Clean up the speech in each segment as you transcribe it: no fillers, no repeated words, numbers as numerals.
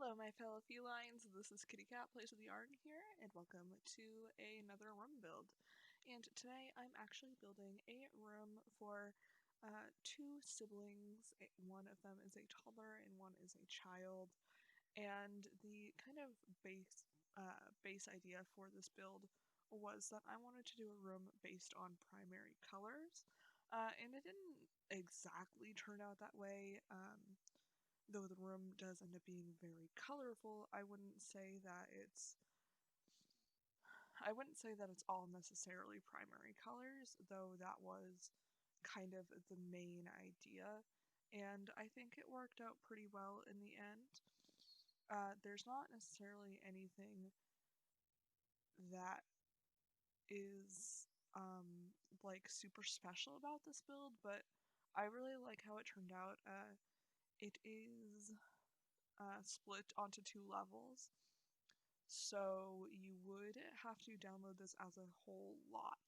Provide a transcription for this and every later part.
Hello, my fellow felines. This is KittyCatPWYarn here, and welcome to another room build. And today I'm actually building a room for two siblings. One of them is a toddler and one is a child. And the kind of base idea for this build was that I wanted to do a room based on primary colors, and it didn't exactly turn out that way. Though the room does end up being very colorful, I wouldn't say that it's all necessarily primary colors, though that was kind of the main idea, and I think it worked out pretty well in the end. There's not necessarily anything that is like super special about this build, but I really like how it turned out. It is split onto two levels, so you would have to download this as a whole lot,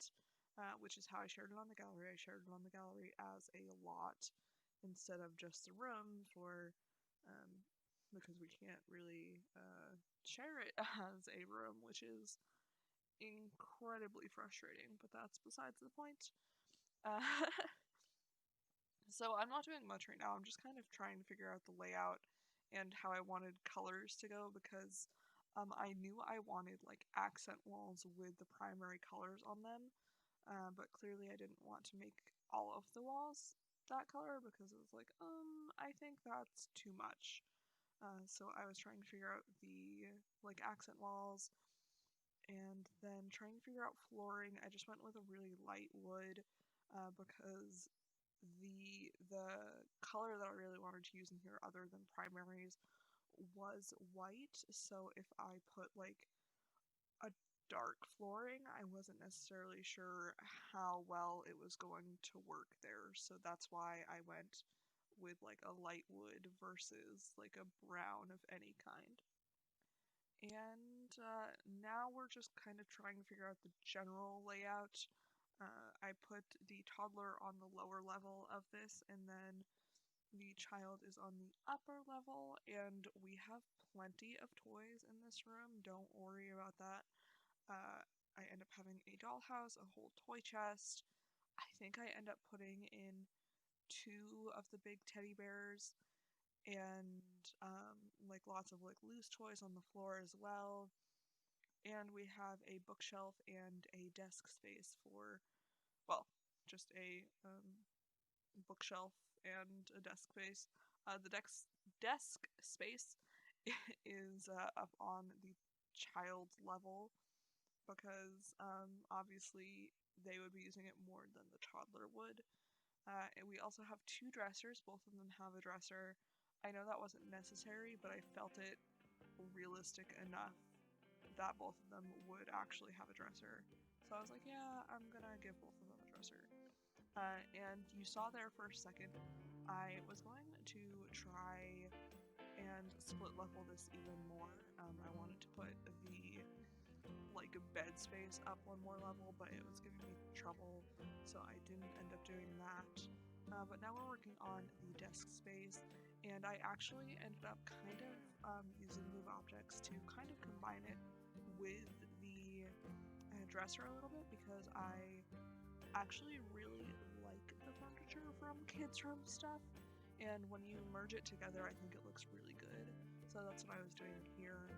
which is how I shared it on the gallery. I shared it on the gallery as a lot instead of just the room because we can't really share it as a room, which is incredibly frustrating, but that's besides the point. So I'm not doing much right now. I'm just kind of trying to figure out the layout and how I wanted colors to go, because I knew I wanted like accent walls with the primary colors on them, but clearly I didn't want to make all of the walls that color because it was like, I think that's too much. So I was trying to figure out the like accent walls, and then trying to figure out flooring. I just went with a really light wood because the color that I really wanted to use in here other than primaries was white, so if I put like a dark flooring, I wasn't necessarily sure how well it was going to work there, so that's why I went with like a light wood versus like a brown of any kind. And now we're just kind of trying to figure out the general layout. I put the toddler on the lower level of this, and then the child is on the upper level, and we have plenty of toys in this room. Don't worry about that. I end up having a dollhouse, a whole toy chest. I think I end up putting in two of the big teddy bears, and like lots of like loose toys on the floor as well. And we have a bookshelf and a desk space for, well, just a bookshelf and a desk space. The desk space is up on the child's level because obviously they would be using it more than the toddler would. And we also have two dressers. Both of them have a dresser. I know that wasn't necessary, but I felt it realistic enough that both of them would actually have a dresser. So I was like, yeah, I'm gonna give both of them a dresser. And you saw there for a second, I was going to try and split level this even more. I wanted to put the like bed space up one more level, but it was giving me trouble, so I didn't end up doing that. But now we're working on the desk space, and I actually ended up kind of using Move Objects to kind of combine it with the dresser a little bit, because I actually really like the furniture from Kids Room stuff, and when you merge it together, I think it looks really good. So that's what I was doing here.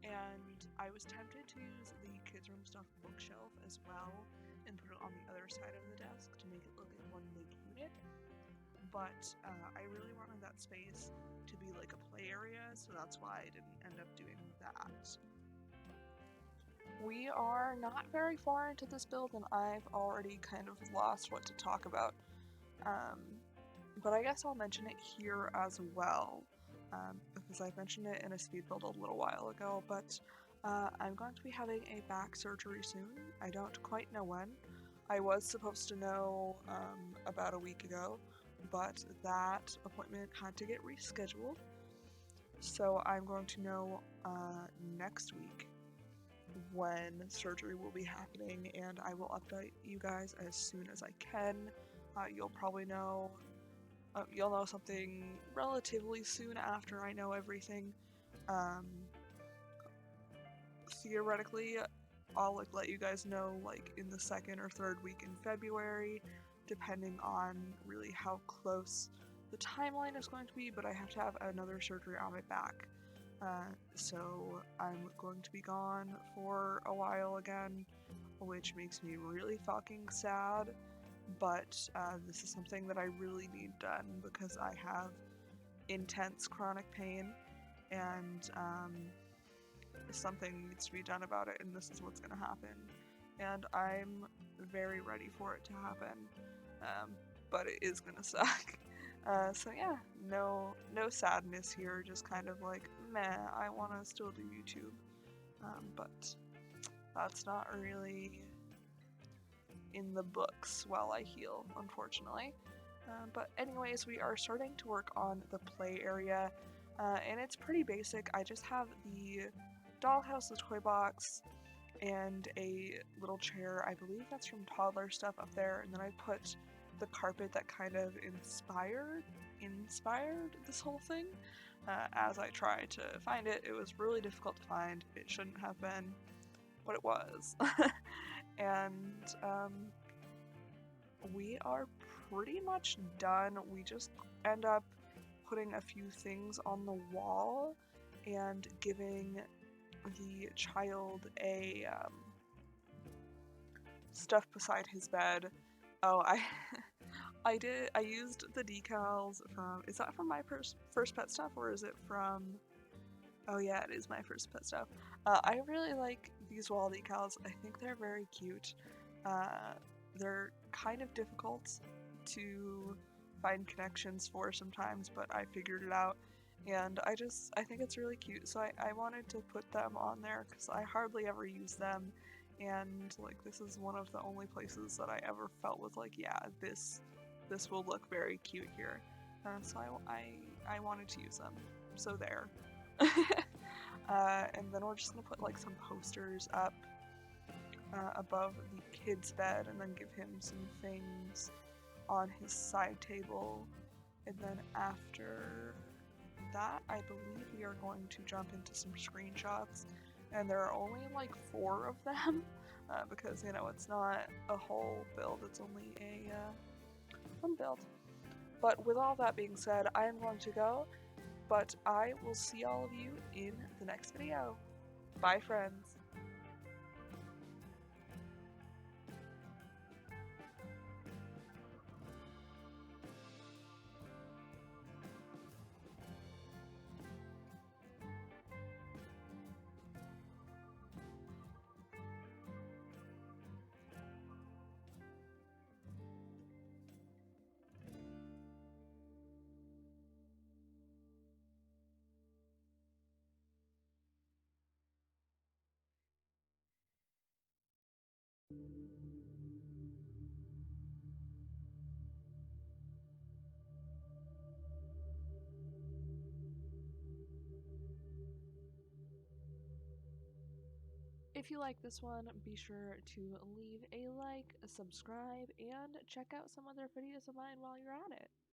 And I was tempted to use the Kids Room stuff bookshelf as well and put it on the other side of the desk to make it look like one big unit. But I really wanted that space to be like a play area, so that's why I didn't end up doing that. We are not very far into this build, and I've already kind of lost what to talk about. But I guess I'll mention it here as well, because I mentioned it in a speed build a little while ago, but I'm going to be having a back surgery soon. I don't quite know when. I was supposed to know about a week ago, but that appointment had to get rescheduled. So I'm going to know next week when surgery will be happening, and I will update you guys as soon as I can. You'll probably know, you'll know something relatively soon after I know everything, Theoretically, I'll like let you guys know like in the second or third week in February, depending on really how close the timeline is going to be, but I have to have another surgery on my back. So I'm going to be gone for a while again, which makes me really fucking sad, but this is something that I really need done because I have intense chronic pain, and something needs to be done about it, and this is what's going to happen. And I'm very ready for it to happen, but it is going to suck. So yeah, no sadness here, just kind of like, meh, I want to still do YouTube. But that's not really in the books while I heal, unfortunately. But anyways, we are starting to work on the play area, and it's pretty basic. I just have the dollhouse, the toy box, and a little chair. I believe that's from Toddler Stuff up there, and then I put the carpet that kind of inspired this whole thing. As I tried to find it, it was really difficult to find. It shouldn't have been, but it was. And we are pretty much done. We just end up putting a few things on the wall and giving the child a stuff beside his bed. Oh, I used the decals from, is that from my first pet stuff, or is it from, oh yeah, it is my first pet stuff. I really like these wall decals. I think they're very cute. They're kind of difficult to find connections for sometimes, but I figured it out, and I think it's really cute, so I wanted to put them on there because I hardly ever use them, and like this is one of the only places that I ever felt was like, yeah, this will look very cute here. So I wanted to use them, so there. And then we're just gonna put like some posters up above the kid's bed, and then give him some things on his side table. And then after that, I believe we are going to jump into some screenshots, and there are only like 4 of them because, you know, it's not a whole build, it's only a one build. But with all that being said, I am going to go, but I will see all of you in the next video. Bye, friends. If you like this one, be sure to leave a like, subscribe, and check out some other videos of mine while you're at it.